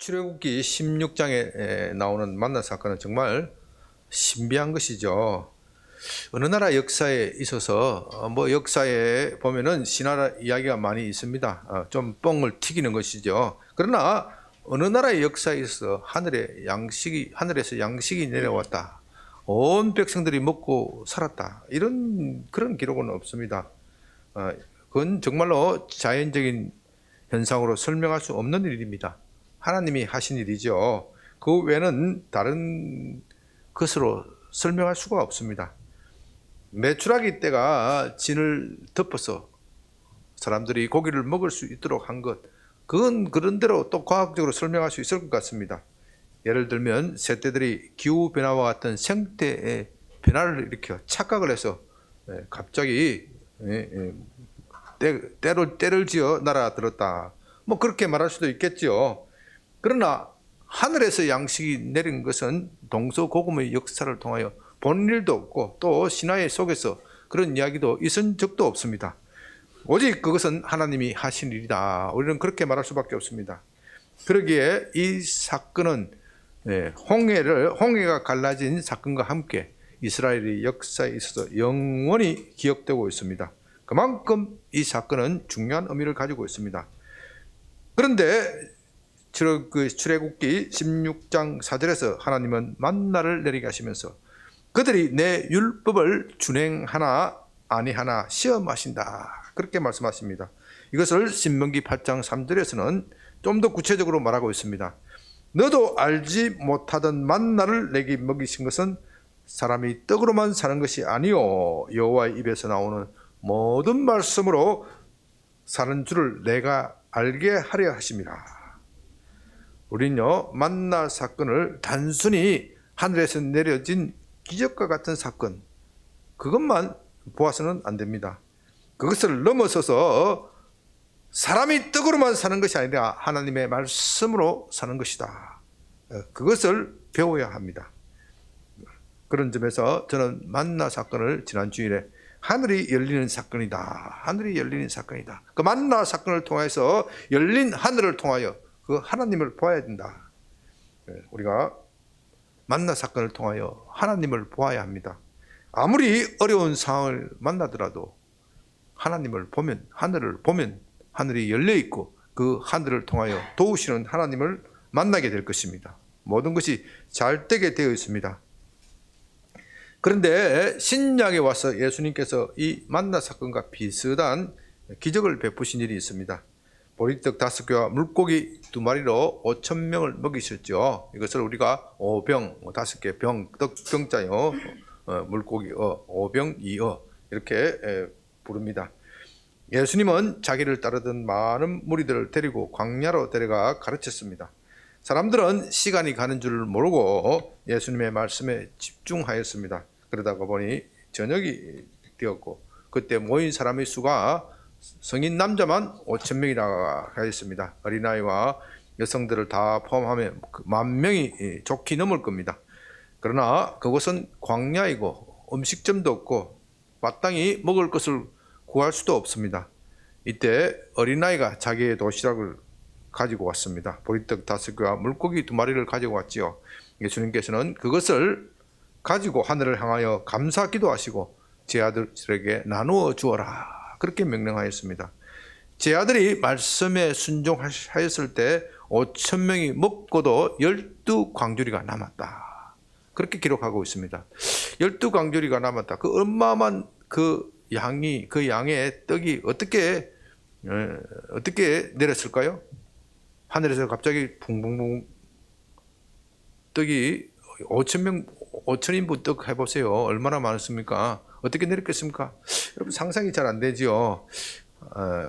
출애굽기 16장에 나오는 만나 사건은 정말 신비한 것이죠. 어느 나라 역사에 있어서 역사에 보면은 신화 이야기가 많이 있습니다. 좀 뻥을 튀기는 것이죠. 그러나 어느 나라의 역사에 있어서 하늘에서 양식이 내려왔다. 온 백성들이 먹고 살았다. 그런 기록은 없습니다. 그건 정말로 자연적인 현상으로 설명할 수 없는 일입니다. 하나님이 하신 일이죠. 그 외에는 다른 것으로 설명할 수가 없습니다. 메추라기 떼가 진을 덮어서 사람들이 고기를 먹을 수 있도록 한 것, 그건 그런 대로 또 과학적으로 설명할 수 있을 것 같습니다. 예를 들면 새떼들이 기후변화와 같은 생태의 변화를 일으켜 착각을 해서 갑자기 때를 지어 날아들었다. 그렇게 말할 수도 있겠죠. 그러나 하늘에서 양식이 내린 것은 동서고금의 역사를 통하여 본 일도 없고 또 신화의 속에서 그런 이야기도 있은 적도 없습니다. 오직 그것은 하나님이 하신 일이다. 우리는 그렇게 말할 수밖에 없습니다. 그러기에 이 사건은 홍해가 갈라진 사건과 함께 이스라엘의 역사에 있어서 영원히 기억되고 있습니다. 그만큼 이 사건은 중요한 의미를 가지고 있습니다. 그런데 출애굽기 16장 4절에서 하나님은 만나를 내리게 하시면서 그들이 내 율법을 준행하나 아니하나 시험하신다. 그렇게 말씀하십니다. 이것을 신명기 8장 3절에서는 좀 더 구체적으로 말하고 있습니다. 너도 알지 못하던 만나를 내게 먹이신 것은 사람이 떡으로만 사는 것이 아니요 여호와의 입에서 나오는 모든 말씀으로 사는 줄을 내가 알게 하려 하심이라. 우리는요, 만나 사건을 단순히 하늘에서 내려진 기적과 같은 사건, 그것만 보아서는 안 됩니다. 그것을 넘어서서 사람이 떡으로만 사는 것이 아니라 하나님의 말씀으로 사는 것이다. 그것을 배워야 합니다. 그런 점에서 저는 만나 사건을 지난 주일에 하늘이 열리는 사건이다. 하늘이 열리는 사건이다. 그 만나 사건을 통해서 열린 하늘을 통하여 그 하나님을 보아야 된다. 우리가 만나 사건을 통하여 하나님을 보아야 합니다. 아무리 어려운 상황을 만나더라도 하나님을 보면, 하늘을 보면 하늘이 열려 있고 그 하늘을 통하여 도우시는 하나님을 만나게 될 것입니다. 모든 것이 잘 되게 되어 있습니다. 그런데 신약에 와서 예수님께서 이 만나 사건과 비슷한 기적을 베푸신 일이 있습니다. 보리떡 5개와 물고기 2마리로 5,000명을 먹이셨죠. 이것을 우리가 5병, 5개 병, 떡병자요, 물고기 5병 2어 이렇게 부릅니다. 예수님은 자기를 따르던 많은 무리들을 데리고 광야로 데려가 가르쳤습니다. 사람들은 시간이 가는 줄을 모르고 예수님의 말씀에 집중하였습니다. 그러다가 보니 저녁이 되었고 그때 모인 사람의 수가 성인 남자만 5,000명이나 하였습니다. 어린아이와 여성들을 다 포함하면 10,000명이 좋게 넘을 겁니다. 그러나 그곳은 광야이고 음식점도 없고 마땅히 먹을 것을 구할 수도 없습니다. 이때 어린아이가 자기의 도시락을 가지고 왔습니다. 보리떡 5개와 물고기 2마리를 가지고 왔지요. 예수님께서는 그것을 가지고 하늘을 향하여 감사 기도하시고 제 아들에게 나누어 주어라. 그렇게 명령하였습니다. 제 아들이 말씀에 순종하였을 때 5,000명이 먹고도 12광주리가 남았다. 그렇게 기록하고 있습니다. 12광주리가 남았다. 그 어마어마한 그 양의 떡이 어떻게 내렸을까요? 하늘에서 갑자기 붕붕붕 떡이 5,000인분 떡 해보세요. 얼마나 많습니까? 어떻게 내렸겠습니까? 여러분 상상이 잘 안 되죠.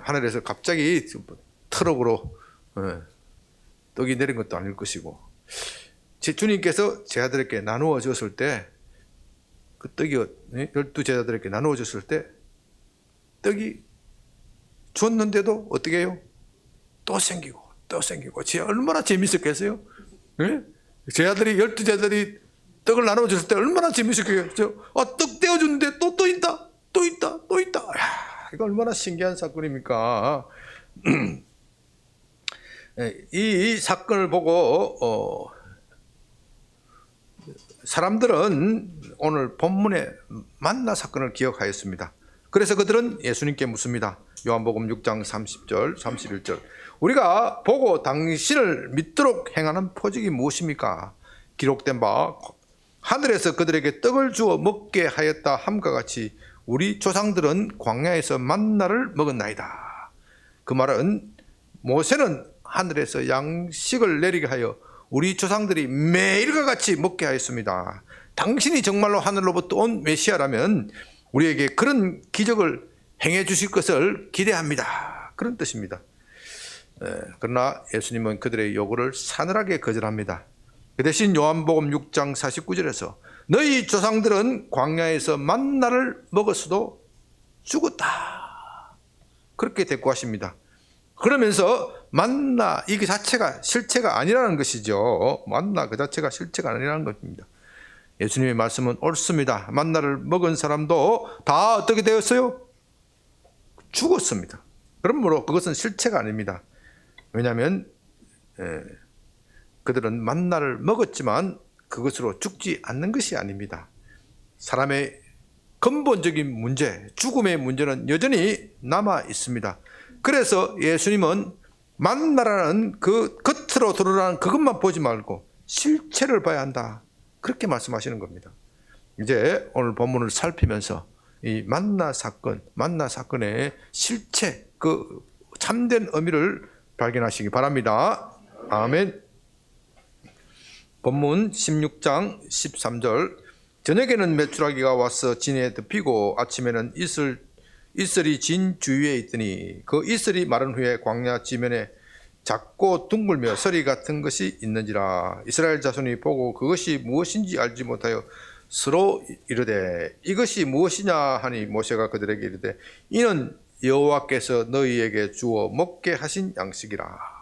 하늘에서 갑자기 트럭으로 떡이 내린 것도 아닐 것이고 제 주님께서 제자들에게 나누어 줬을 때 그 떡이 12제자들에게 나누어 줬을 때 떡이 줬는데도 어떻게 해요? 또 생기고 얼마나 재밌었겠어요? 제자들이 12제자들이 떡을 나누어 줬을 때 얼마나 재밌었겠어요? 떡 떼어주는데 또 있다. 이거 얼마나 신기한 사건입니까? 이 사건을 보고 사람들은 오늘 본문의 만나 사건을 기억하였습니다. 그래서 그들은 예수님께 묻습니다. 요한복음 6장 30절 31절 우리가 보고 당신을 믿도록 행하는 표적이 무엇입니까? 기록된 바 하늘에서 그들에게 떡을 주어 먹게 하였다 함과 같이 우리 조상들은 광야에서 만나를 먹었나이다. 그 말은 모세는 하늘에서 양식을 내리게 하여 우리 조상들이 매일과 같이 먹게 하였습니다. 당신이 정말로 하늘로부터 온 메시아라면 우리에게 그런 기적을 행해 주실 것을 기대합니다. 그런 뜻입니다. 그러나 예수님은 그들의 요구를 사늘하게 거절합니다. 그 대신 요한복음 6장 49절에서 너희 조상들은 광야에서 만나를 먹었어도 죽었다. 그렇게 대꾸하십니다. 그러면서 만나 이 자체가 실체가 아니라는 것이죠. 만나 그 자체가 실체가 아니라는 것입니다. 예수님의 말씀은 옳습니다. 만나를 먹은 사람도 다 어떻게 되었어요? 죽었습니다. 그러므로 그것은 실체가 아닙니다. 왜냐하면 그들은 만나를 먹었지만 그것으로 죽지 않는 것이 아닙니다. 사람의 근본적인 문제, 죽음의 문제는 여전히 남아 있습니다. 그래서 예수님은 만나라는 그 겉으로 드러나는 그것만 보지 말고 실체를 봐야 한다. 그렇게 말씀하시는 겁니다. 이제 오늘 본문을 살피면서 이 만나 사건의 실체, 그 참된 의미를 발견하시기 바랍니다. 아멘. 본문 16장 13절 저녁에는 메추라기가 와서 진에 덮이고 아침에는 이슬이 진 주위에 있더니 그 이슬이 마른 후에 광야 지면에 작고 둥글며 서리 같은 것이 있는지라. 이스라엘 자손이 보고 그것이 무엇인지 알지 못하여 서로 이르되 이것이 무엇이냐 하니 모세가 그들에게 이르되 이는 여호와께서 너희에게 주어 먹게 하신 양식이라.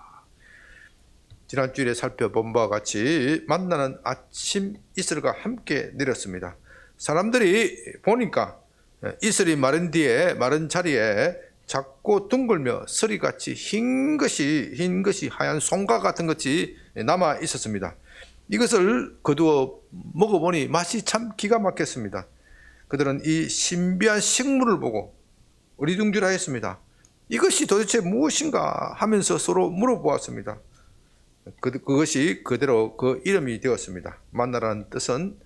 지난주일에 살펴본 바와 같이 만나는 아침 이슬과 함께 내렸습니다. 사람들이 보니까 이슬이 마른 뒤에 마른 자리에 작고 둥글며 서리같이 흰 것이 하얀 송과 같은 것이 남아 있었습니다. 이것을 거두어 먹어보니 맛이 참 기가 막혔습니다. 그들은 이 신비한 식물을 보고 어리둥절하였습니다. 이것이 도대체 무엇인가 하면서 서로 물어보았습니다. 그것이 그대로 그 이름이 되었습니다. 만나라는 뜻은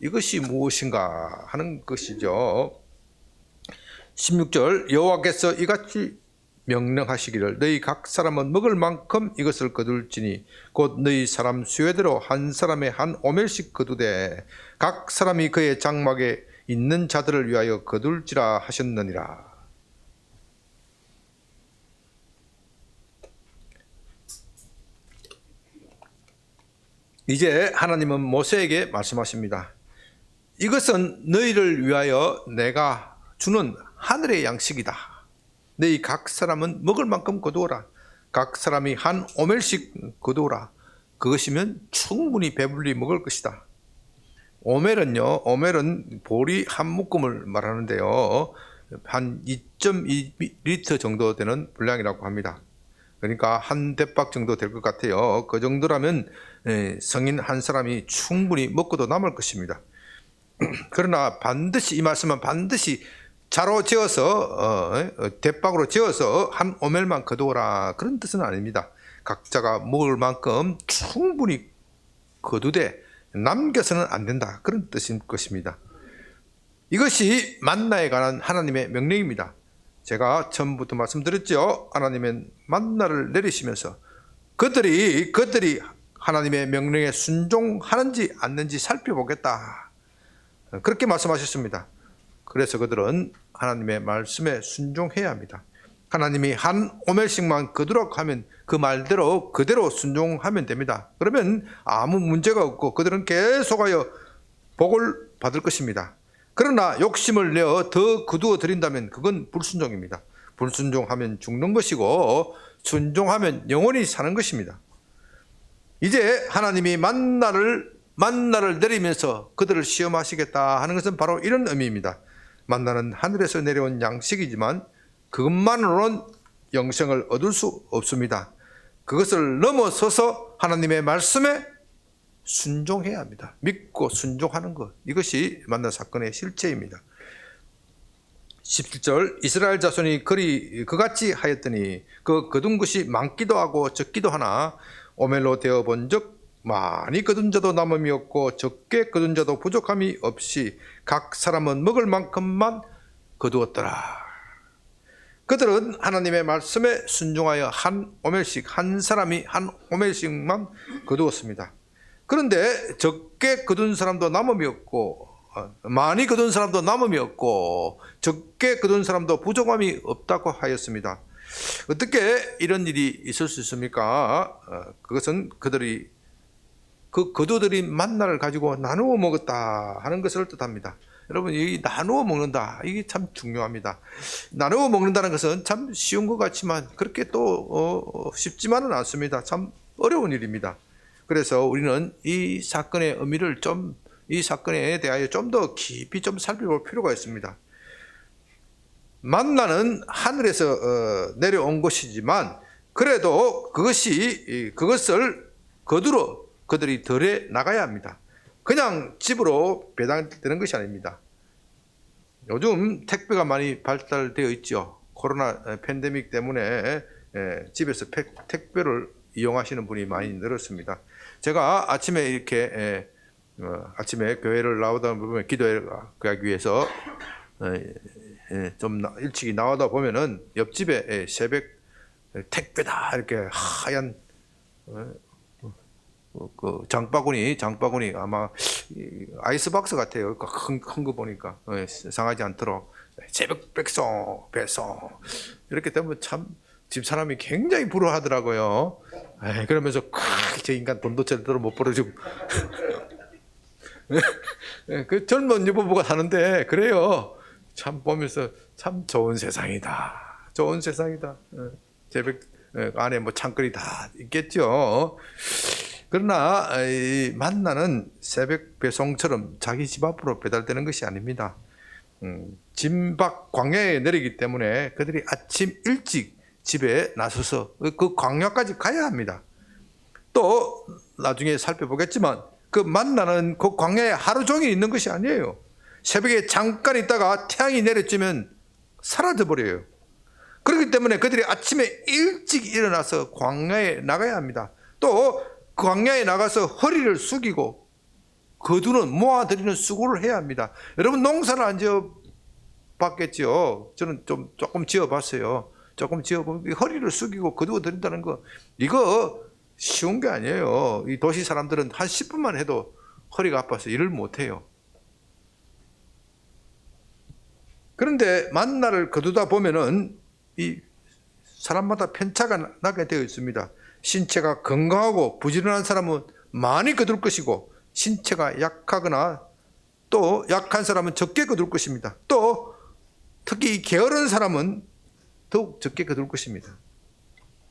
이것이 무엇인가 하는 것이죠. 16절 여호와께서 이같이 명령하시기를 너희 각 사람은 먹을 만큼 이것을 거둘지니 곧 너희 사람 수요대로 한 사람의 한 오멜씩 거두되 각 사람이 그의 장막에 있는 자들을 위하여 거둘지라 하셨느니라. 이제 하나님은 모세에게 말씀하십니다. 이것은 너희를 위하여 내가 주는 하늘의 양식이다. 너희 각 사람은 먹을 만큼 거두어라. 각 사람이 한 오멜씩 거두어라. 그것이면 충분히 배불리 먹을 것이다. 오멜은 보리 한 묶음을 말하는데요. 한 2.2리터 정도 되는 분량이라고 합니다. 그러니까 한 대박 정도 될 것 같아요. 그 정도라면 성인 한 사람이 충분히 먹고도 남을 것입니다. 그러나 반드시 이 말씀은 반드시 자로 지어서 대박으로 지어서 한 오멜만 거두어라 그런 뜻은 아닙니다. 각자가 먹을 만큼 충분히 거두되 남겨서는 안 된다 그런 뜻인 것입니다. 이것이 만나에 관한 하나님의 명령입니다. 제가 처음부터 말씀드렸죠. 하나님은 만나를 내리시면서 그들이 하나님의 명령에 순종하는지 않는지 살펴보겠다 그렇게 말씀하셨습니다. 그래서 그들은 하나님의 말씀에 순종해야 합니다. 하나님이 한 오멜씩만 거두라고 하면 그 말대로 그대로 순종하면 됩니다. 그러면 아무 문제가 없고 그들은 계속하여 복을 받을 것입니다. 그러나 욕심을 내어 더 거두어 드린다면 그건 불순종입니다. 불순종하면 죽는 것이고 순종하면 영원히 사는 것입니다. 이제 하나님이 만나를 내리면서 그들을 시험하시겠다 하는 것은 바로 이런 의미입니다. 만나는 하늘에서 내려온 양식이지만 그것만으로는 영생을 얻을 수 없습니다. 그것을 넘어서서 하나님의 말씀에 순종해야 합니다. 믿고 순종하는 것, 이것이 만난 사건의 실체입니다. 17절, 이스라엘 자손이 그같이 하였더니 거둔 것이 많기도 하고 적기도 하나 오멜로 되어 본즉 많이 거둔 자도 남음이 없고 적게 거둔 자도 부족함이 없이 각 사람은 먹을 만큼만 거두었더라. 그들은 하나님의 말씀에 순종하여 한 오멜씩, 한 사람이 한 오멜씩만 거두었습니다. 그런데 적게 거둔 사람도 남음이 없고 많이 거둔 사람도 남음이 없고 적게 거둔 사람도 부족함이 없다고 하였습니다. 어떻게 이런 일이 있을 수 있습니까? 그것은 그들이 그 거두들인 만나를 가지고 나누어 먹었다 하는 것을 뜻합니다. 여러분, 이 나누어 먹는다, 이게 참 중요합니다. 나누어 먹는다는 것은 참 쉬운 것 같지만 그렇게 또 쉽지만은 않습니다. 참 어려운 일입니다. 그래서 우리는 이 사건의 의미를 이 사건에 대하여 좀 더 깊이 좀 살펴볼 필요가 있습니다. 만나는 하늘에서 내려온 것이지만 그래도 그것을 거두러 그들이 덜에 나가야 합니다. 그냥 집으로 배달되는 것이 아닙니다. 요즘 택배가 많이 발달되어 있죠. 코로나 팬데믹 때문에 집에서 택배를 이용하시는 분이 많이 늘었습니다. 제가 아침에 이렇게 아침에 교회를 나오다 보면 기도하기 위해서 좀 일찍이 나오다 보면은 옆집에 새벽 택배다 이렇게 하얀 그 장바구니 아마 아이스박스 같아요. 큰 거 보니까 상하지 않도록 새벽 배송 이렇게 되면 참 집사람이 굉장히 부러워하더라고요. 그러면서 저 인간 돈도 제대로 못 벌어주고 그 젊은 유부부가 사는데 그래요. 참 보면서 참 좋은 세상이다. 새벽 안에 뭐 창거리 다 있겠죠. 그러나 이 만나는 새벽 배송처럼 자기 집 앞으로 배달되는 것이 아닙니다. 진박 광야에 내리기 때문에 그들이 아침 일찍 집에 나서서 그 광야까지 가야 합니다. 또 나중에 살펴보겠지만 그 만나는 그 광야에 하루 종일 있는 것이 아니에요. 새벽에 잠깐 있다가 태양이 내려지면 사라져 버려요. 그렇기 때문에 그들이 아침에 일찍 일어나서 광야에 나가야 합니다. 또 광야에 나가서 허리를 숙이고 거두는 모아들이는 수고를 해야 합니다. 여러분 농사를 안 지어봤겠죠. 저는 조금 지어봤어요. 조금 지어보고 허리를 숙이고 거두어 드린다는 거, 이거 쉬운 게 아니에요. 이 도시 사람들은 한 10분만 해도 허리가 아파서 일을 못해요. 그런데 만나를 거두다 보면은 이 사람마다 편차가 나게 되어 있습니다. 신체가 건강하고 부지런한 사람은 많이 거둘 것이고 신체가 약하거나 또 약한 사람은 적게 거둘 것입니다. 또 특히 게으른 사람은 더욱 적게 거둘 것입니다.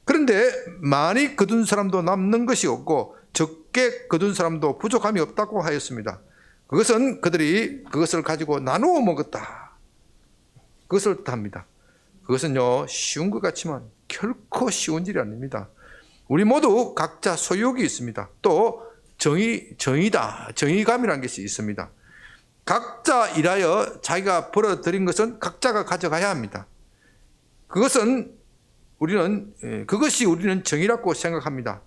그런데 많이 거둔 사람도 남는 것이 없고 적게 거둔 사람도 부족함이 없다고 하였습니다. 그것은 그들이 그것을 가지고 나누어 먹었다, 그것을 뜻합니다. 그것은요, 쉬운 것 같지만 결코 쉬운 일이 아닙니다. 우리 모두 각자 소유욕이 있습니다. 또 정의감이라는 것이 있습니다. 각자 일하여 자기가 벌어들인 것은 각자가 가져가야 합니다. 그것이 우리는 정의라고 생각합니다.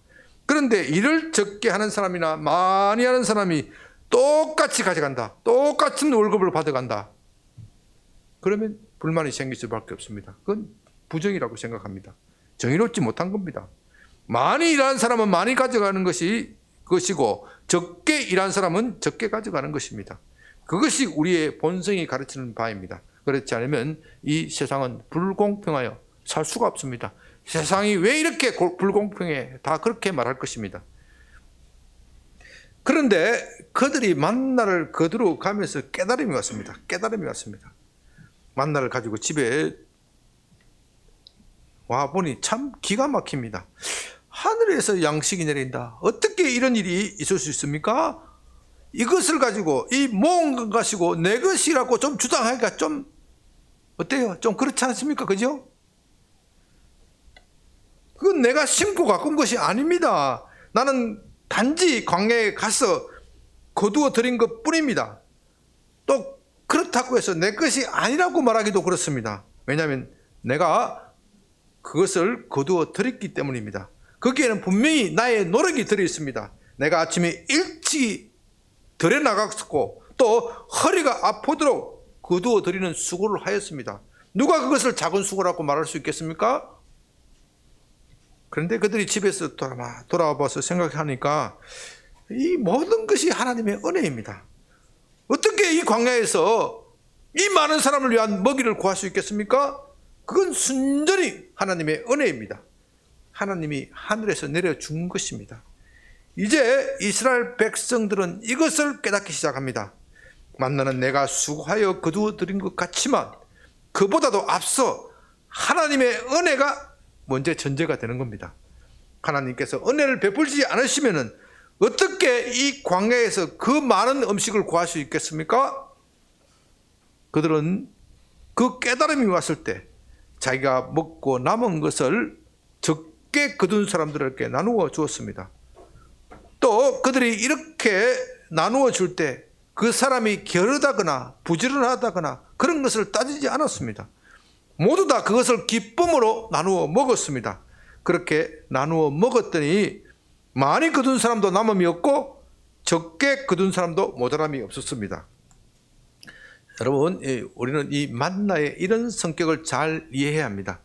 그런데 일을 적게 하는 사람이나 많이 하는 사람이 똑같이 가져간다, 똑같은 월급을 받아간다, 그러면 불만이 생길 수밖에 없습니다. 그건 부정이라고 생각합니다. 정의롭지 못한 겁니다. 많이 일하는 사람은 많이 가져가는 것이고 적게 일하는 사람은 적게 가져가는 것입니다. 그것이 우리의 본성이 가르치는 바입니다. 그렇지 않으면 이 세상은 불공평하여 살 수가 없습니다. 세상이 왜 이렇게 불공평해? 다 그렇게 말할 것입니다. 그런데 그들이 만나를 거두러 가면서 깨달음이 왔습니다. 만나를 가지고 집에 와 보니 참 기가 막힙니다. 하늘에서 양식이 내린다. 어떻게 이런 일이 있을 수 있습니까? 이것을 가지고 이 모은 것이고 내 것이라고 좀 주장하기가 좀 어때요? 좀 그렇지 않습니까? 그죠? 그건 내가 심고 가꾼 것이 아닙니다. 나는 단지 광야에 가서 거두어 들인 것 뿐입니다. 또 그렇다고 해서 내 것이 아니라고 말하기도 그렇습니다. 왜냐하면 내가 그것을 거두어 들였기 때문입니다. 거기에는 분명히 나의 노력이 들어 있습니다. 내가 아침에 일찍 들에 나갔고 또 허리가 아프도록 거두어 들이는 수고를 하였습니다. 누가 그것을 작은 수고라고 말할 수 있겠습니까? 그런데 그들이 집에서 돌아와서 생각하니까 이 모든 것이 하나님의 은혜입니다. 어떻게 이 광야에서 이 많은 사람을 위한 먹이를 구할 수 있겠습니까? 그건 순전히 하나님의 은혜입니다. 하나님이 하늘에서 내려준 것입니다. 이제 이스라엘 백성들은 이것을 깨닫기 시작합니다. 만나는 내가 수고하여 거두어 들인 것 같지만 그보다도 앞서 하나님의 은혜가 먼저 전제가 되는 겁니다. 하나님께서 은혜를 베풀지 않으시면 어떻게 이 광야에서 그 많은 음식을 구할 수 있겠습니까? 그들은 그 깨달음이 왔을 때 자기가 먹고 남은 것을 적게 거둔 사람들에게 나누어 주었습니다. 또 그들이 이렇게 나누어 줄 때 그 사람이 게으르다거나 부지런하다거나 그런 것을 따지지 않았습니다. 모두 다 그것을 기쁨으로 나누어 먹었습니다. 그렇게 나누어 먹었더니 많이 거둔 사람도 남음이 없고 적게 거둔 사람도 모자람이 없었습니다. 여러분, 우리는 이 만나의 이런 성격을 잘 이해해야 합니다.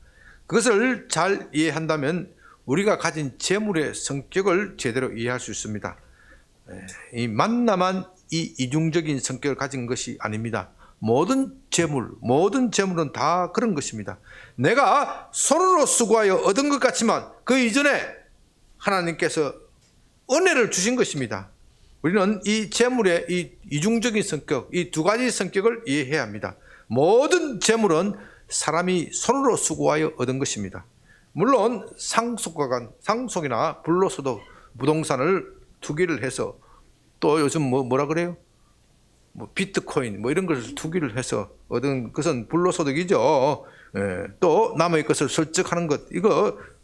그것을 잘 이해한다면 우리가 가진 재물의 성격을 제대로 이해할 수 있습니다. 이 만나만 이 이중적인 성격을 가진 것이 아닙니다. 모든 재물은 다 그런 것입니다. 내가 손으로 수고하여 얻은 것 같지만 그 이전에 하나님께서 은혜를 주신 것입니다. 우리는 이 재물의 이 이중적인 성격, 이 두 가지 성격을 이해해야 합니다. 모든 재물은 사람이 손으로 수고하여 얻은 것입니다. 물론 상속이나 불로소득 부동산을 투기를 해서 또 요즘 뭐라 그래요? 비트코인 이런 것을 투기를 해서 얻은 것은 불로소득이죠. 또 남의 것을 설적하는 것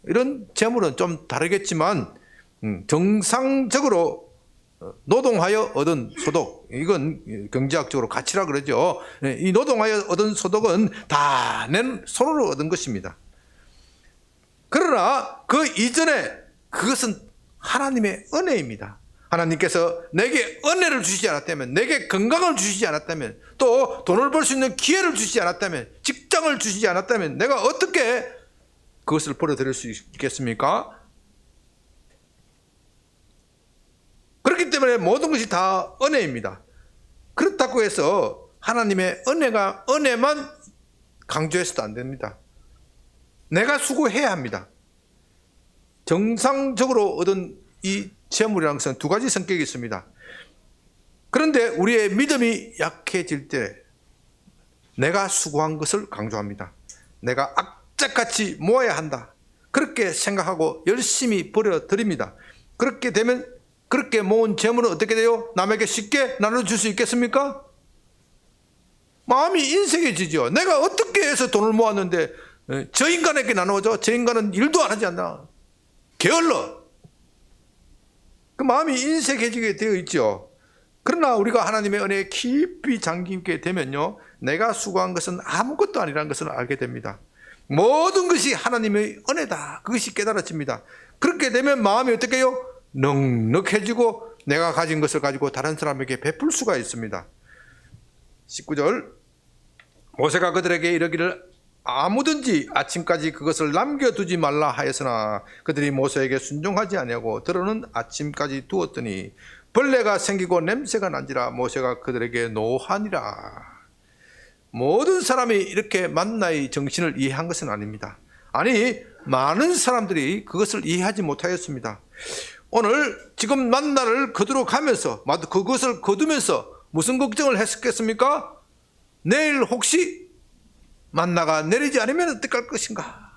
이런 재물은 좀 다르겠지만 정상적으로 노동하여 얻은 소득 이건 경제학적으로 가치라 그러죠. 이 노동하여 얻은 소득은 다 내 손으로 얻은 것입니다. 그러나 그 이전에 그것은 하나님의 은혜입니다. 하나님께서 내게 은혜를 주시지 않았다면, 내게 건강을 주시지 않았다면, 또 돈을 벌 수 있는 기회를 주시지 않았다면, 직장을 주시지 않았다면 내가 어떻게 그것을 벌어들일 수 있겠습니까? 그렇기 때문에 모든 것이 다 은혜입니다. 그렇다고 해서 하나님의 은혜만 강조해서도 안 됩니다. 내가 수고해야 합니다. 정상적으로 얻은 이 재물이라는 것은 두 가지 성격이 있습니다. 그런데 우리의 믿음이 약해질 때 내가 수고한 것을 강조합니다. 내가 악착같이 모아야 한다. 그렇게 생각하고 열심히 벌어들입니다. 그렇게 되면 그렇게 모은 재물은 어떻게 돼요? 남에게 쉽게 나눠줄 수 있겠습니까? 마음이 인색해지죠. 내가 어떻게 해서 돈을 모았는데 저 인간에게 나눠줘? 저 인간은 일도 안 하지 않나? 게을러. 그 마음이 인색해지게 되어 있죠. 그러나 우리가 하나님의 은혜에 깊이 잠기게 되면요, 내가 수고한 것은 아무것도 아니라는 것을 알게 됩니다. 모든 것이 하나님의 은혜다. 그것이 깨달아집니다. 그렇게 되면 마음이 어떻게 해요? 넉넉해지고 내가 가진 것을 가지고 다른 사람에게 베풀 수가 있습니다. 19절 모세가 그들에게 이르기를 아무든지 아침까지 그것을 남겨두지 말라 하였으나 그들이 모세에게 순종하지 아니하고 들어는 아침까지 두었더니 벌레가 생기고 냄새가 난지라 모세가 그들에게 노하니라. 모든 사람이 이렇게 만나의 정신을 이해한 것은 아닙니다. 아니, 많은 사람들이 그것을 이해하지 못하였습니다. 오늘 지금 만나를 거두러 가면서 그것을 거두면서 무슨 걱정을 했겠습니까? 내일 혹시 만나가 내리지 않으면 어떻게 할 것인가?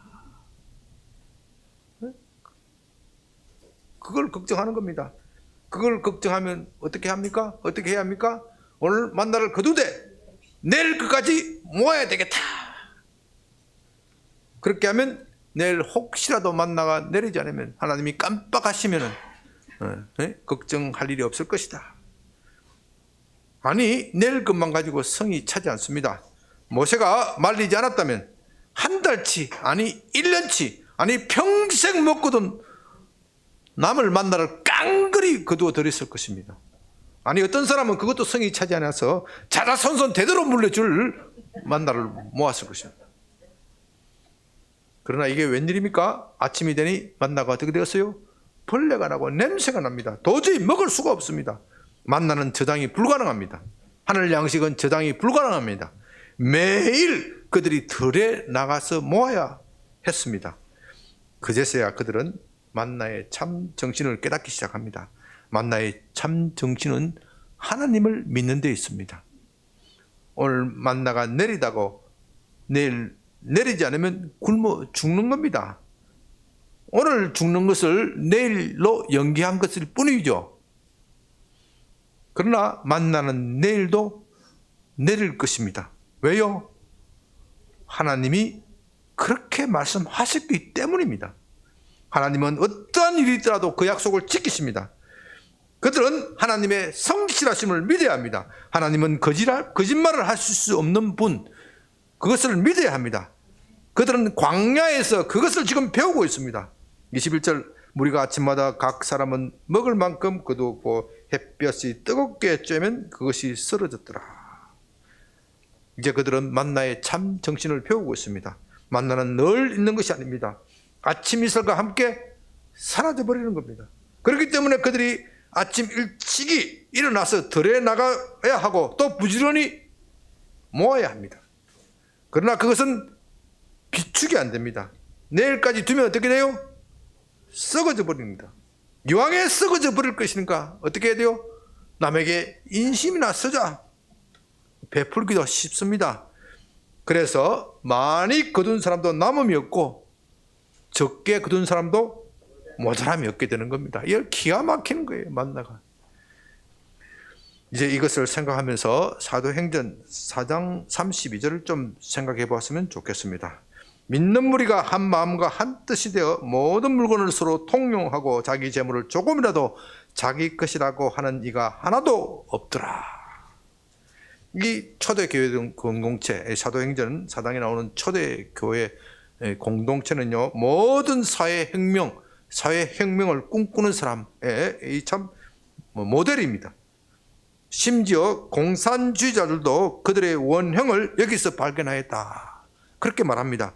그걸 걱정하는 겁니다. 그걸 걱정하면 어떻게 합니까? 어떻게 해야 합니까? 오늘 만나를 거두되 내일 끝까지 모아야 되겠다. 그렇게 하면 내일 혹시라도 만나가 내리지 않으면 하나님이 깜빡하시면은 걱정할 일이 없을 것이다. 아니, 내일 것만 가지고 성이 차지 않습니다. 모세가 말리지 않았다면 한 달치, 아니 1년치, 아니 평생 먹고든 남을 만나를 깡그리 거두어 들였을 것입니다. 아니, 어떤 사람은 그것도 성이 차지 않아서 자자손손 대대로 물려줄 만나를 모았을 것입니다. 그러나 이게 웬일입니까? 아침이 되니 만나가 어떻게 되었어요? 벌레가 나고 냄새가 납니다. 도저히 먹을 수가 없습니다. 만나는 저장이 불가능합니다. 하늘 양식은 저장이 불가능합니다. 매일 그들이 들에 나가서 모아야 했습니다. 그제서야 그들은 만나의 참 정신을 깨닫기 시작합니다. 만나의 참 정신은 하나님을 믿는 데 있습니다. 오늘 만나가 내리다고 내일 내리지 않으면 굶어 죽는 겁니다. 오늘 죽는 것을 내일로 연기한 것일 뿐이죠. 그러나 만나는 내일도 내릴 것입니다. 왜요? 하나님이 그렇게 말씀하셨기 때문입니다. 하나님은 어떠한 일이 있더라도 그 약속을 지키십니다. 그들은 하나님의 성실하심을 믿어야 합니다. 하나님은 거짓말을 하실 수 없는 분, 그것을 믿어야 합니다. 그들은 광야에서 그것을 지금 배우고 있습니다. 21절, 우리가 아침마다 각 사람은 먹을 만큼 거두었고 햇볕이 뜨겁게 쬐면 그것이 쓰러졌더라. 이제 그들은 만나의 참 정신을 배우고 있습니다. 만나는 늘 있는 것이 아닙니다. 아침 이슬과 함께 사라져 버리는 겁니다. 그렇기 때문에 그들이 아침 일찍이 일어나서 들에 나가야 하고 또 부지런히 모아야 합니다. 그러나 그것은 비축이 안 됩니다. 내일까지 두면 어떻게 돼요? 썩어져 버립니다. 이왕에 썩어져 버릴 것이니까 어떻게 해야 돼요? 남에게 인심이나 쓰자. 베풀기도 쉽습니다. 그래서 많이 거둔 사람도 남음이 없고 적게 거둔 사람도 모자람이 없게 되는 겁니다. 이걸 기가 막히는 거예요, 만나가. 이제 이것을 생각하면서 사도행전 4장 32절을 좀 생각해 보았으면 좋겠습니다. 믿는 무리가 한 마음과 한 뜻이 되어 모든 물건을 서로 통용하고 자기 재물을 조금이라도 자기 것이라고 하는 이가 하나도 없더라. 이 초대교회 공동체, 사도행전 4장에 나오는 초대교회 공동체는요, 모든 사회혁명을 꿈꾸는 사람의 참 모델입니다. 심지어 공산주의자들도 그들의 원형을 여기서 발견하였다. 그렇게 말합니다.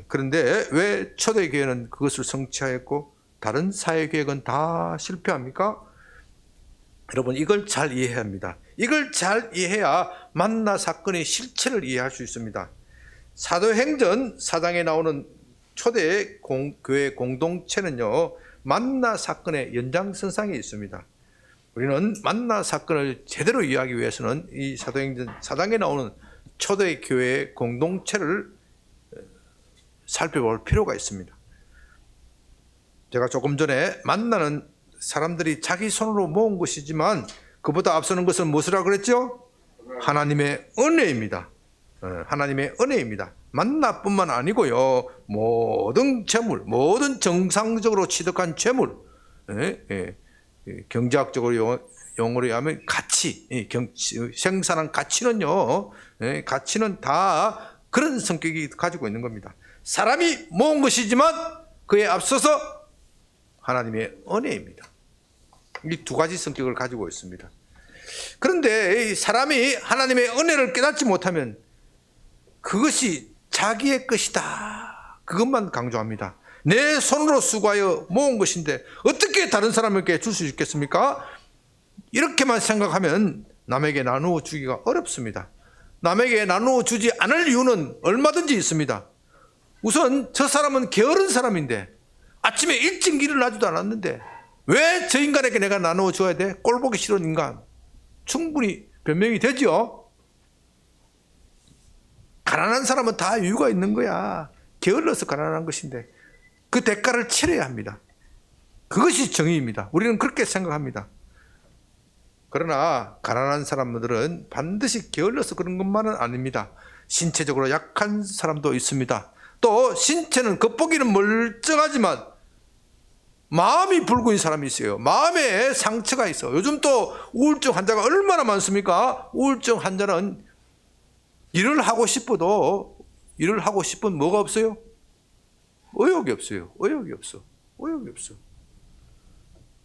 그런데 왜 초대교회는 그것을 성취하였고 다른 사회계획은 다 실패합니까? 여러분, 이걸 잘 이해해야 합니다. 이걸 잘 이해해야 만나 사건의 실체를 이해할 수 있습니다. 사도행전 4장에 나오는 초대 교회 공동체는요, 만나 사건의 연장선상에 있습니다. 우리는 만나 사건을 제대로 이해하기 위해서는 이 사도행전 4장에 나오는 초대 교회 공동체를 살펴볼 필요가 있습니다. 제가 조금 전에 만나는 사람들이 자기 손으로 모은 것이지만 그보다 앞서는 것은 무엇이라고 그랬죠? 하나님의 은혜입니다. 하나님의 은혜입니다. 만나뿐만 아니고요, 모든 재물, 모든 정상적으로 취득한 재물, 경제학적으로 용어로 하면 가치, 생산한 가치는요, 가치는 다 그런 성격이 가지고 있는 겁니다. 사람이 모은 것이지만 그에 앞서서 하나님의 은혜입니다. 이 두 가지 성격을 가지고 있습니다. 그런데 사람이 하나님의 은혜를 깨닫지 못하면 그것이 자기의 것이다, 그것만 강조합니다. 내 손으로 수고하여 모은 것인데 어떻게 다른 사람에게 줄 수 있겠습니까? 이렇게만 생각하면 남에게 나누어 주기가 어렵습니다. 남에게 나누어 주지 않을 이유는 얼마든지 있습니다. 우선 저 사람은 게으른 사람인데 아침에 일찍 일어나지도 않았는데 왜 저 인간에게 내가 나누어 줘야 돼? 꼴보기 싫은 인간. 충분히 변명이 되죠. 가난한 사람은 다 이유가 있는 거야. 게을러서 가난한 것인데 그 대가를 치러야 합니다. 그것이 정의입니다. 우리는 그렇게 생각합니다. 그러나 가난한 사람들은 반드시 게을러서 그런 것만은 아닙니다. 신체적으로 약한 사람도 있습니다. 또 신체는 겉보기는 멀쩡하지만 마음이 붉은 사람이 있어요. 마음에 상처가 있어. 요즘 또 우울증 환자가 얼마나 많습니까? 우울증 환자는 일을 하고 싶어도 일을 하고 싶은 뭐가 없어요? 의욕이 없어요. 의욕이 없어. 의욕이 없어.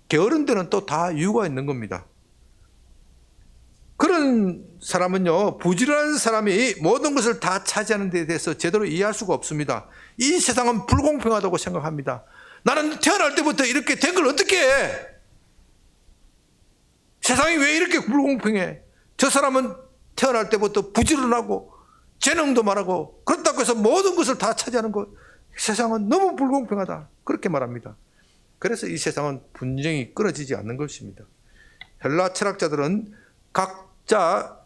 게으른 데는 또 다 이유가 있는 겁니다. 그런 사람은요, 부지런한 사람이 모든 것을 다 차지하는 데 대해서 제대로 이해할 수가 없습니다. 이 세상은 불공평하다고 생각합니다. 나는 태어날 때부터 이렇게 된 걸 어떻게 해? 세상이 왜 이렇게 불공평해? 저 사람은 태어날 때부터 부지런하고 재능도 많고 그렇다고 해서 모든 것을 다 차지하는 것, 세상은 너무 불공평하다. 그렇게 말합니다. 그래서 이 세상은 분쟁이 끊어지지 않는 것입니다. 헬라 철학자들은 각자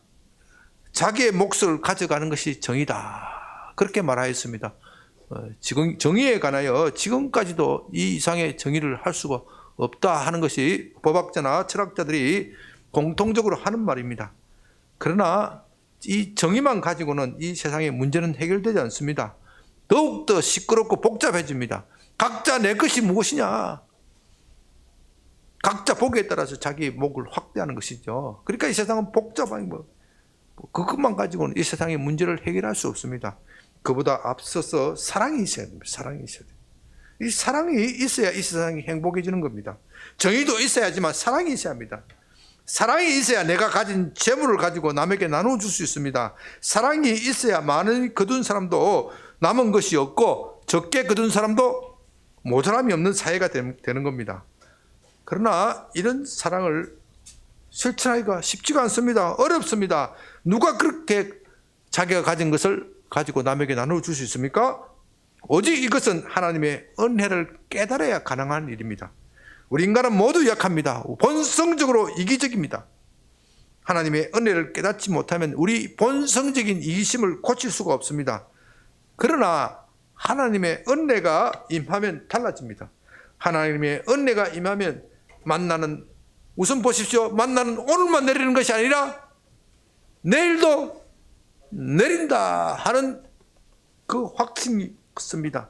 자기의 몫을 가져가는 것이 정의다. 그렇게 말하였습니다. 지금 정의에 관하여 지금까지도 이 이상의 정의를 할 수가 없다 하는 것이 법학자나 철학자들이 공통적으로 하는 말입니다. 그러나 이 정의만 가지고는 이 세상의 문제는 해결되지 않습니다. 더욱더 시끄럽고 복잡해집니다. 각자 내 것이 무엇이냐? 각자 보기에 따라서 자기 몫을 확대하는 것이죠. 그러니까 이 세상은 복잡한 그것만 가지고는 이 세상의 문제를 해결할 수 없습니다. 그보다 앞서서 사랑이 있어야 됩니다. 사랑이 있어야 돼요. 이 사랑이 있어야 이 세상이 행복해지는 겁니다. 정의도 있어야지만 사랑이 있어야 합니다. 사랑이 있어야 내가 가진 재물을 가지고 남에게 나눠줄 수 있습니다. 사랑이 있어야 많이 거둔 사람도 남은 것이 없고 적게 거둔 사람도 모자람이 없는 사회가 되는 겁니다. 그러나 이런 사랑을 실천하기가 쉽지가 않습니다. 어렵습니다. 누가 그렇게 자기가 가진 것을 가지고 남에게 나눠줄 수 있습니까? 오직 이것은 하나님의 은혜를 깨달아야 가능한 일입니다. 우리 인간은 모두 약합니다. 본성적으로 이기적입니다. 하나님의 은혜를 깨닫지 못하면 우리 본성적인 이기심을 고칠 수가 없습니다. 그러나 하나님의 은혜가 임하면 달라집니다. 하나님의 은혜가 임하면 만나는, 우선 보십시오. 만나는 오늘만 내리는 것이 아니라 내일도 내린다 하는 그 확신이 있습니다.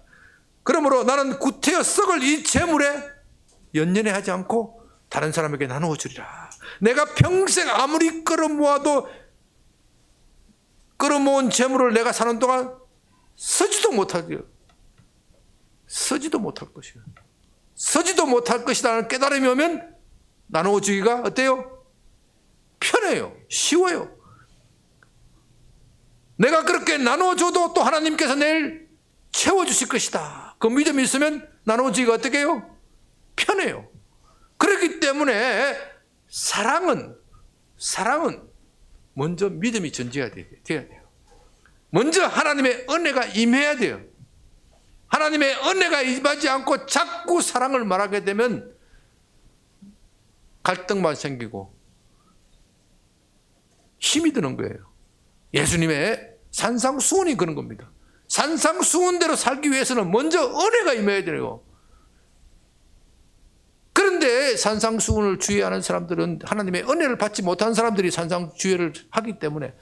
그러므로 나는 구태여 썩을 이 재물에 연연해 하지 않고 다른 사람에게 나누어 주리라. 내가 평생 아무리 끌어모아도 끌어모은 재물을 내가 사는 동안 서지도 못할 것이요. 서지도 못할 것이요. 서지도 못할 것이라는 깨달음이 오면 나누어 주기가 어때요? 편해요. 쉬워요. 내가 그렇게 나눠줘도 또 하나님께서 내일 채워주실 것이다. 그 믿음이 있으면 나눠주기가 어떻게 해요? 편해요. 그렇기 때문에 사랑은 먼저 믿음이 전제가 돼야 돼요. 먼저 하나님의 은혜가 임해야 돼요. 하나님의 은혜가 임하지 않고 자꾸 사랑을 말하게 되면 갈등만 생기고 힘이 드는 거예요. 예수님의 산상수훈이 그런 겁니다. 산상수훈대로 살기 위해서는 먼저 은혜가 임해야 돼요. 그런데 산상수훈을 주의하는 사람들은 하나님의 은혜를 받지 못한 사람들이 산상주의를 하기 때문에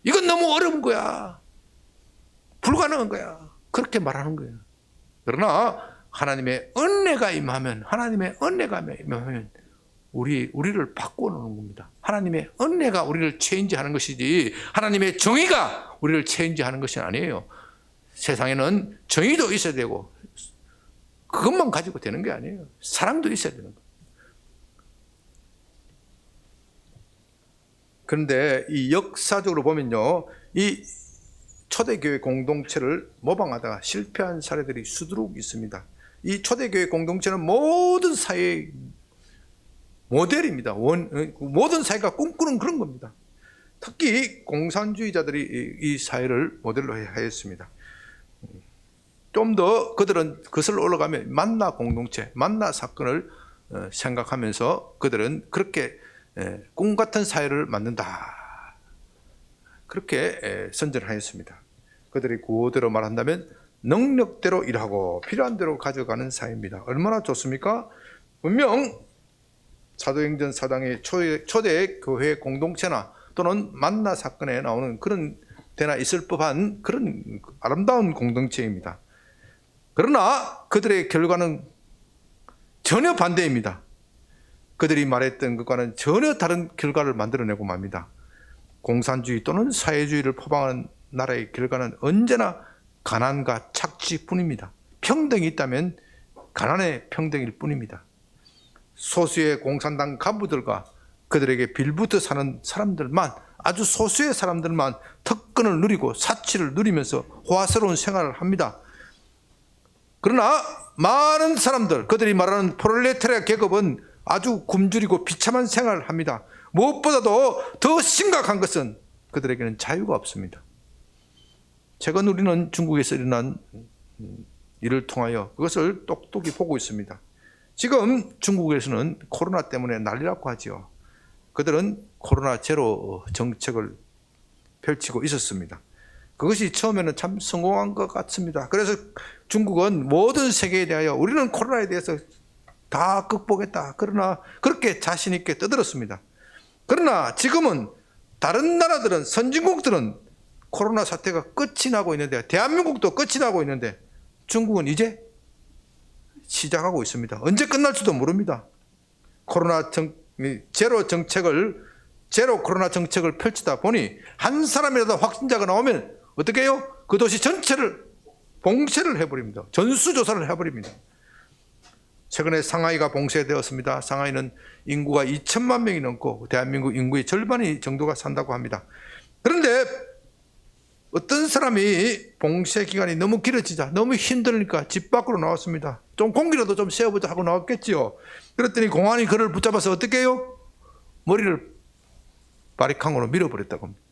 이건 너무 어려운 거야. 불가능한 거야. 그렇게 말하는 거예요. 그러나 하나님의 은혜가 임하면, 하나님의 은혜가 임하면 우리를 바꿔놓는 겁니다. 하나님의 은혜가 우리를 체인지하는 것이지 하나님의 정의가 우리를 체인지하는 것이 아니에요. 세상에는 정의도 있어야 되고 그것만 가지고 되는 게 아니에요. 사랑도 있어야 되는 거예요. 그런데 이 역사적으로 보면요, 이 초대교회 공동체를 모방하다가 실패한 사례들이 수두룩 있습니다. 이 초대교회 공동체는 모든 사회의 모델입니다. 모든 사회가 꿈꾸는 그런 겁니다. 특히 공산주의자들이 이 사회를 모델로 하였습니다. 좀 더 그들은 그것을 올라가면 만나 공동체, 만나 사건을 생각하면서 그들은 그렇게 꿈 같은 사회를 만든다. 그렇게 선전하였습니다. 그들이 구호대로 말한다면 능력대로 일하고 필요한 대로 가져가는 사회입니다. 얼마나 좋습니까? 분명 사도행전 4장의 초대 교회 공동체나 또는 만나 사건에 나오는 그런 되나 있을 법한 그런 아름다운 공동체입니다. 그러나 그들의 결과는 전혀 반대입니다. 그들이 말했던 것과는 전혀 다른 결과를 만들어내고 맙니다. 공산주의 또는 사회주의를 표방하는 나라의 결과는 언제나 가난과 착취뿐입니다. 평등이 있다면 가난의 평등일 뿐입니다. 소수의 공산당 간부들과 그들에게 빌붙어 사는 사람들만, 아주 소수의 사람들만 특권을 누리고 사치를 누리면서 호화스러운 생활을 합니다. 그러나 많은 사람들, 그들이 말하는 프롤레타리아 계급은 아주 굶주리고 비참한 생활을 합니다. 무엇보다도 더 심각한 것은 그들에게는 자유가 없습니다. 최근 우리는 중국에서 일어난 일을 통하여 그것을 똑똑히 보고 있습니다. 지금 중국에서는 코로나 때문에 난리라고 하죠. 그들은 코로나 제로 정책을 펼치고 있었습니다. 그것이 처음에는 참 성공한 것 같습니다. 그래서 중국은 모든 세계에 대하여 우리는 코로나에 대해서 다 극복했다. 그러나 그렇게 자신 있게 떠들었습니다. 그러나 지금은 다른 나라들은, 선진국들은 코로나 사태가 끝이 나고 있는데, 대한민국도 끝이 나고 있는데 중국은 이제 시작하고 있습니다. 언제 끝날지도 모릅니다. 제로 코로나 정책을 펼치다 보니 한 사람이라도 확진자가 나오면 어떻게 해요? 그 도시 전체를 봉쇄를 해버립니다. 전수조사를 해버립니다. 최근에 상하이가 봉쇄되었습니다. 상하이는 인구가 2천만 명이 넘고 대한민국 인구의 절반이 정도가 산다고 합니다. 그런데 어떤 사람이 봉쇄 기간이 너무 길어지자 너무 힘드니까 집 밖으로 나왔습니다. 좀 공기라도 좀 쐬어보자 하고 나왔겠지요. 그랬더니 공안이 그를 붙잡아서 어떻게 해요? 머리를 바리캉으로 밀어버렸다고 합니다.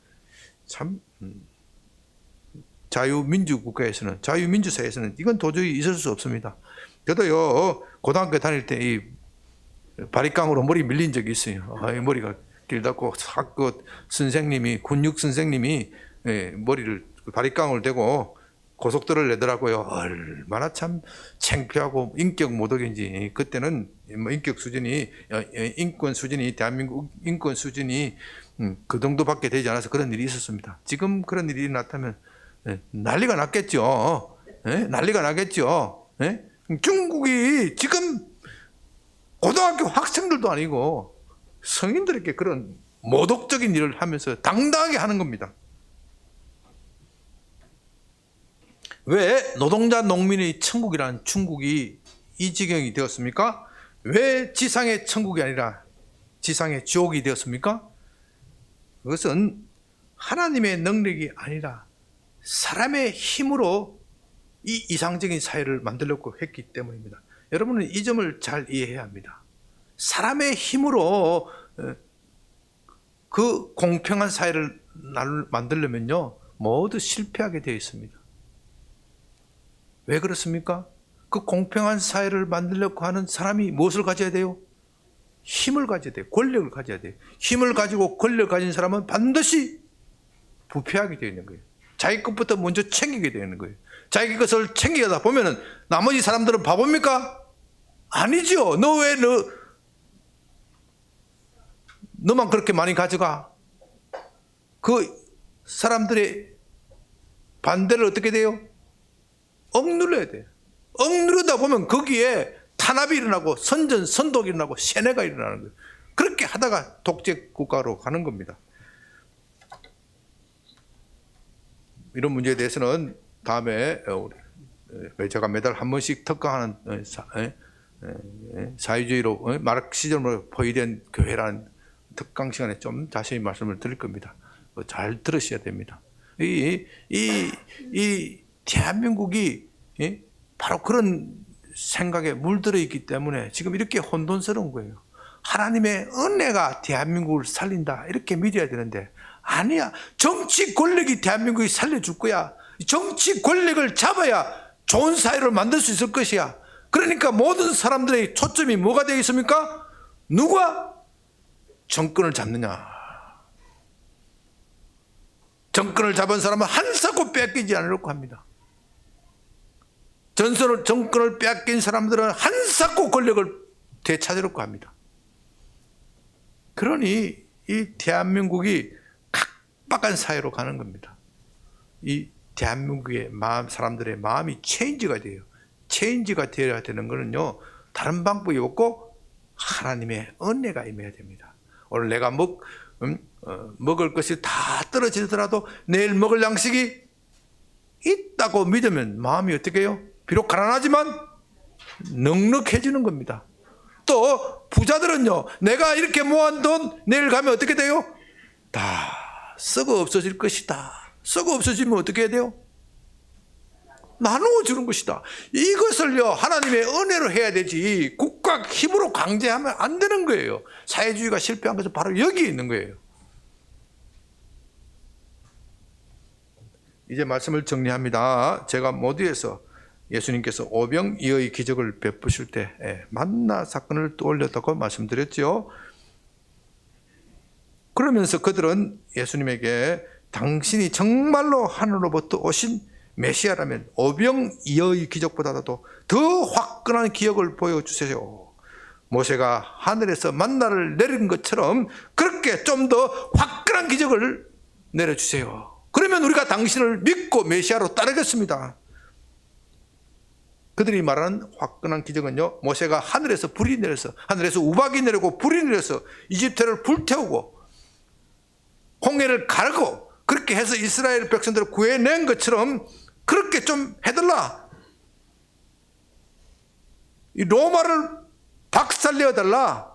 참 자유민주국가에서는, 자유민주사회에서는 이건 도저히 있을 수 없습니다. 저도요 고등학교 다닐 때 이 바리깡으로 머리 밀린 적이 있어요. 머리가 길다고 학교 선생님이, 군육 선생님이 머리를 바리깡을 대고 고속도로를 내더라고요. 얼마나 참 창피하고 인격 모독인지. 그때는 인격 수준이, 인권 수준이, 대한민국 인권 수준이 그 정도밖에 되지 않아서 그런 일이 있었습니다. 지금 그런 일이 나타나면 난리가 났겠죠. 난리가 나겠죠. 중국이 지금 고등학교 학생들도 아니고 성인들에게 그런 모독적인 일을 하면서 당당하게 하는 겁니다. 왜 노동자 농민의 천국이라는 중국이 이 지경이 되었습니까? 왜 지상의 천국이 아니라 지상의 지옥이 되었습니까? 그것은 하나님의 능력이 아니라 사람의 힘으로 이 이상적인 사회를 만들려고 했기 때문입니다. 여러분은 이 점을 잘 이해해야 합니다. 사람의 힘으로 그 공평한 사회를 만들려면요 모두 실패하게 되어 있습니다. 왜 그렇습니까? 그 공평한 사회를 만들려고 하는 사람이 무엇을 가져야 돼요? 힘을 가져야 돼요. 권력을 가져야 돼요. 힘을 가지고 권력을 가진 사람은 반드시 부패하게 되어 있는 거예요. 자기 것부터 먼저 챙기게 되는 거예요. 자기 것을 챙기다 보면은 나머지 사람들은 바보입니까? 아니죠. 너만 그렇게 많이 가져가? 그 사람들의 반대를 어떻게 돼요? 억눌러야 돼요. 억누르다 보면 거기에 탄압이 일어나고 선독이 일어나고 세뇌가 일어나는 거예요. 그렇게 하다가 독재 국가로 가는 겁니다. 이런 문제에 대해서는 다음에 제가 매달 한 번씩 특강하는 사회주의로 마르크시즘으로 포위된 교회라는 특강 시간에 좀 자세히 말씀을 드릴 겁니다. 잘 들으셔야 됩니다. 이 대한민국이 바로 그런 생각에 물들어 있기 때문에 지금 이렇게 혼돈스러운 거예요. 하나님의 은혜가 대한민국을 살린다 이렇게 믿어야 되는데 아니야. 정치 권력이 대한민국이 살려줄 거야. 정치 권력을 잡아야 좋은 사회를 만들 수 있을 것이야. 그러니까 모든 사람들의 초점이 뭐가 되어 있습니까? 누가 정권을 잡느냐. 정권을 잡은 사람은 한사코 뺏기지 않으려고 합니다. 정권을 뺏긴 사람들은 한사코 권력을 되찾으려고 합니다. 그러니 이 대한민국이 각박한 사회로 가는 겁니다. 이 대한민국의 사람들의 마음이 체인지가 돼요. 체인지가 되어야 되는 거는요, 다른 방법이 없고 하나님의 은혜가 임해야 됩니다. 오늘 내가 먹을 것이 다 떨어지더라도 내일 먹을 양식이 있다고 믿으면 마음이 어떻게 해요? 비록 가난하지만 넉넉해지는 겁니다. 또 부자들은요, 내가 이렇게 모은 돈 내일 가면 어떻게 돼요? 다 썩어 없어질 것이다. 썩어 없어지면 어떻게 해야 돼요? 나누어 주는 것이다. 이것을요, 하나님의 은혜로 해야 되지 국가 힘으로 강제하면 안 되는 거예요. 사회주의가 실패한 것은 바로 여기에 있는 거예요. 이제 말씀을 정리합니다. 제가 모두에서 예수님께서 오병이어의 기적을 베푸실 때 만나 사건을 떠올렸다고 말씀드렸죠. 그러면서 그들은 예수님에게 당신이 정말로 하늘로부터 오신 메시아라면 오병이어의 기적보다도 더 화끈한 기적을 보여주세요. 모세가 하늘에서 만나를 내린 것처럼 그렇게 좀 더 화끈한 기적을 내려주세요. 그러면 우리가 당신을 믿고 메시아로 따르겠습니다. 그들이 말하는 화끈한 기적은요, 모세가 하늘에서 불이 내려서, 하늘에서 우박이 내리고 불이 내려서 이집트를 불태우고 홍해를 가르고 그렇게 해서 이스라엘 백성들을 구해낸 것처럼 그렇게 좀 해달라. 이 로마를 박살내어달라.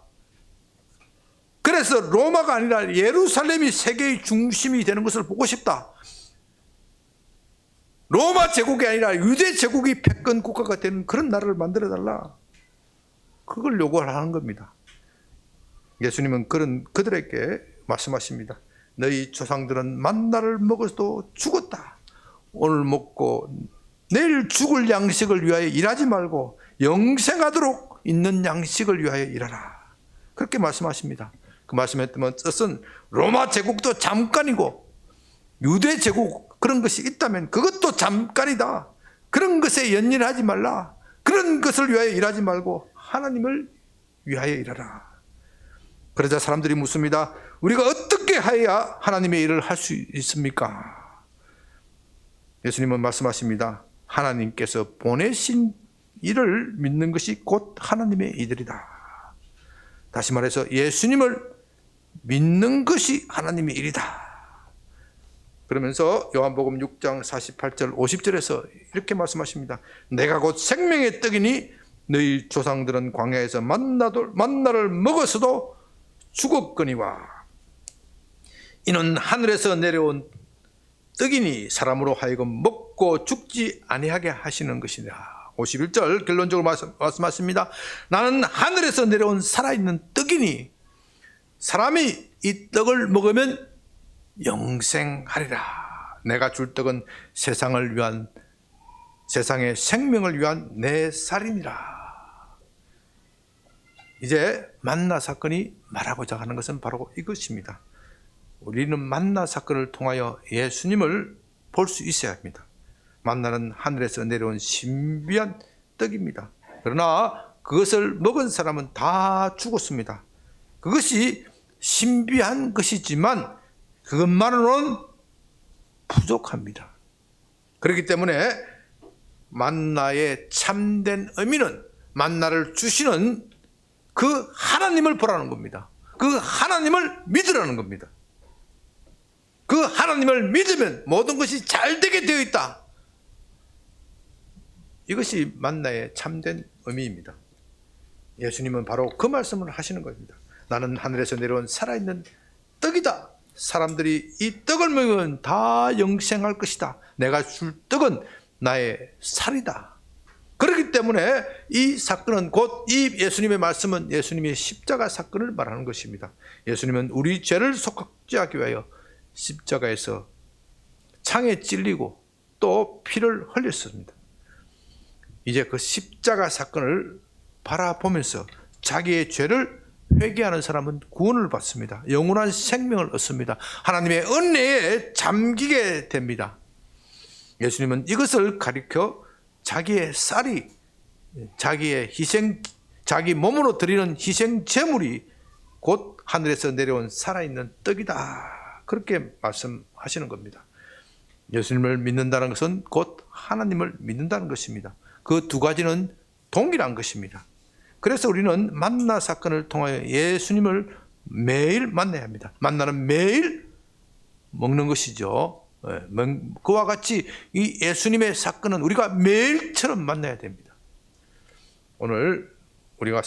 그래서 로마가 아니라 예루살렘이 세계의 중심이 되는 것을 보고 싶다. 로마 제국이 아니라 유대 제국이 패권 국가가 되는 그런 나라를 만들어달라. 그걸 요구를 하는 겁니다. 예수님은 그들에게 말씀하십니다. 너희 조상들은 만나를 먹어도 죽었다. 오늘 먹고 내일 죽을 양식을 위하여 일하지 말고 영생하도록 있는 양식을 위하여 일하라. 그렇게 말씀하십니다. 그 말씀의 뜻은 로마 제국도 잠깐이고 유대 제국 그런 것이 있다면 그것도 잠깐이다. 그런 것에 연연하지 말라. 그런 것을 위하여 일하지 말고 하나님을 위하여 일하라. 그러자 사람들이 묻습니다. 우리가 어떻게 해야 하나님의 일을 할 수 있습니까? 예수님은 말씀하십니다. 하나님께서 보내신 일을 믿는 것이 곧 하나님의 일이다. 다시 말해서 예수님을 믿는 것이 하나님의 일이다. 그러면서 요한복음 6장 48절 50절에서 이렇게 말씀하십니다. 내가 곧 생명의 떡이니 너희 조상들은 광야에서 만나를 먹었어도 죽었거니와 이는 하늘에서 내려온 떡이니 사람으로 하여금 먹고 죽지 아니하게 하시는 것이라. 51절 결론적으로 말씀하십니다. 나는 하늘에서 내려온 살아있는 떡이니 사람이 이 떡을 먹으면 영생하리라. 내가 줄 떡은 세상을 위한, 세상의 생명을 위한 내 살이니라. 이제 만나 사건이 말하고자 하는 것은 바로 이것입니다. 우리는 만나 사건을 통하여 예수님을 볼 수 있어야 합니다. 만나는 하늘에서 내려온 신비한 떡입니다. 그러나 그것을 먹은 사람은 다 죽었습니다. 그것이 신비한 것이지만 그것만으로는 부족합니다. 그렇기 때문에 만나의 참된 의미는 만나를 주시는 그 하나님을 보라는 겁니다. 그 하나님을 믿으라는 겁니다. 그 하나님을 믿으면 모든 것이 잘 되게 되어 있다. 이것이 만나의 참된 의미입니다. 예수님은 바로 그 말씀을 하시는 겁니다. 나는 하늘에서 내려온 살아있는 떡이다. 사람들이 이 떡을 먹으면 다 영생할 것이다. 내가 줄 떡은 나의 살이다. 그렇기 때문에 이 사건은 곧 이 예수님의 말씀은 예수님의 십자가 사건을 말하는 것입니다. 예수님은 우리 죄를 속죄하기 위하여 십자가에서 창에 찔리고 또 피를 흘렸습니다. 이제 그 십자가 사건을 바라보면서 자기의 죄를 회개하는 사람은 구원을 받습니다. 영원한 생명을 얻습니다. 하나님의 은혜에 잠기게 됩니다. 예수님은 이것을 가리켜 자기의 쌀이, 자기의 희생, 자기 몸으로 드리는 희생 제물이 곧 하늘에서 내려온 살아있는 떡이다. 그렇게 말씀하시는 겁니다. 예수님을 믿는다는 것은 곧 하나님을 믿는다는 것입니다. 그 두 가지는 동일한 것입니다. 그래서 우리는 만나 사건을 통하여 예수님을 매일 만나야 합니다. 만나는 매일 먹는 것이죠. 그와 같이 이 예수님의 사건은 우리가 매일처럼 만나야 됩니다. 오늘 우리가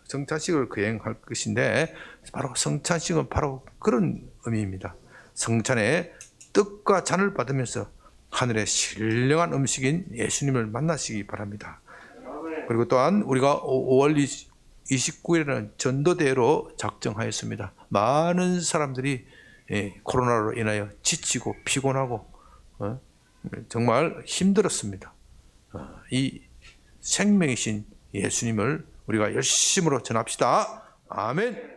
성찬식을 거행할 것인데, 바로 성찬식은 바로 그런 의미입니다. 성찬에 떡과 잔을 받으면서 하늘의 신령한 음식인 예수님을 만나시기 바랍니다. 그리고 또한 우리가 5월 29일에는 전도대회로 작정하였습니다. 많은 사람들이 코로나로 인하여 지치고 피곤하고 정말 힘들었습니다. 이 생명이신 예수님을 우리가 열심으로 전합시다. 아멘.